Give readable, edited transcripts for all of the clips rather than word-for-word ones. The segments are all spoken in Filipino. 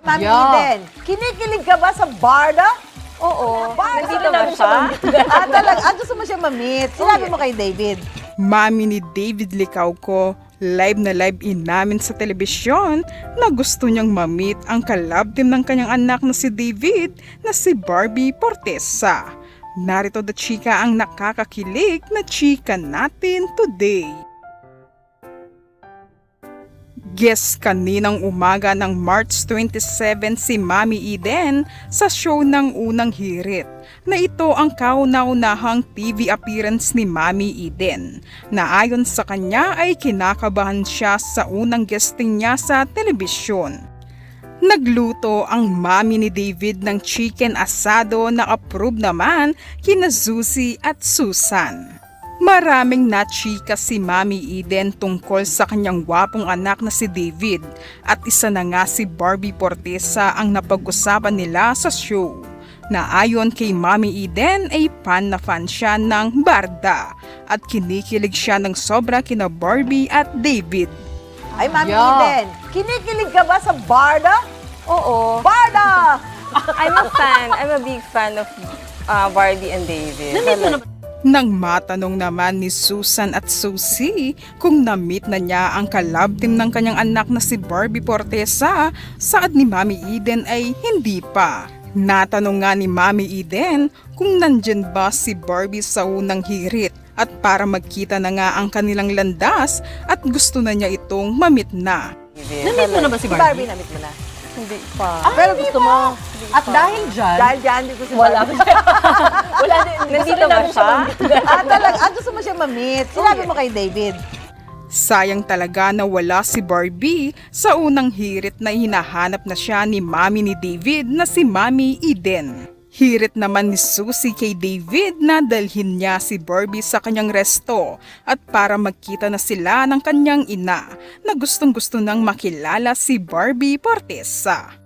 Mami Eden, kinikilig ka ba sa Barda? Oo. Barda! Nandito ba siya? Talaga. Gusto mo siya ma-meet. Sinabi mo kay David. Mami ni David Licauco, live na live inamin sa telebisyon na gusto niyang ma-meet ang kalab team ng kanyang anak na si David na si Barbie Portesa. Narito the chika ang nakakakilig na chika natin today. Guest kaninang umaga ng March 27 si Mami Eden sa show ng Unang Hirit na ito ang kauna-unahang TV appearance ni Mami Eden na ayon sa kanya ay kinakabahan siya sa unang guesting niya sa telebisyon. Nagluto ang mami ni David ng chicken asado na approve naman kina Zuzi at Susan. Maraming nachika si Mami Eden tungkol sa kanyang gwapong anak na si David at isa na nga si Barbie Portesa ang napag-usapan nila sa show. Na ayon kay Mami Eden ay fan na fan siya ng Barda at kinikilig siya ng sobra kina Barbie at David. Ay, Mami Eden, kinikilig ka ba sa Barda? Oo. Barda! I'm a fan. I'm a big fan of Barbie and David. Nang matanong naman ni Susan at Susie kung na-meet na niya ang kalab team ng kanyang anak na si Barbie Portesa, saad ni Mami Eden ay hindi pa. Natanong nga ni Mami Eden kung nandyan ba si Barbie sa unang hirit at para magkita na nga ang kanilang landas at gusto na niya itong ma-meet na. Na-meet mo na ba si Si Barbie? Barbie na-meet mo na. Hindi pa. Pero gusto mo. At dahil dyan, Dahil dyan, hindi ko si wala. Barbie. Wala din. Nandito ba siya? Talaga. Gusto mo siya ma-meet. Sinabi mo kay David. Sayang talaga na wala si Barbie sa unang hirit na hinahanap na siya ni Mami ni David na si Mami Eden. Hirit naman ni Susie kay David na dalhin niya si Barbie sa kanyang resto at para magkita na sila ng kanyang ina na gustong-gusto nang makilala si Barbie Portesa.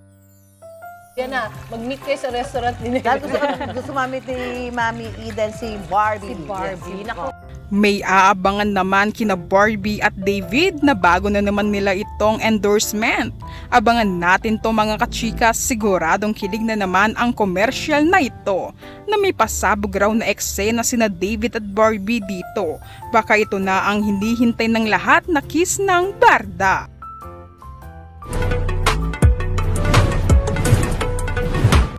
Yan na, mag-meet kayo sa restaurant din. Dahil gusto ma-meet ni Mami Eden si Barbie. Si Barbie. Yes. Nako. May aabangan naman kina Barbie at David na bago na naman nila itong endorsement. Abangan natin to mga kachika, siguradong kilig na naman ang commercial na ito na may pasabog raw na eksena sina David at Barbie dito. Baka ito na ang hindi hintay ng lahat na kiss ng Barda.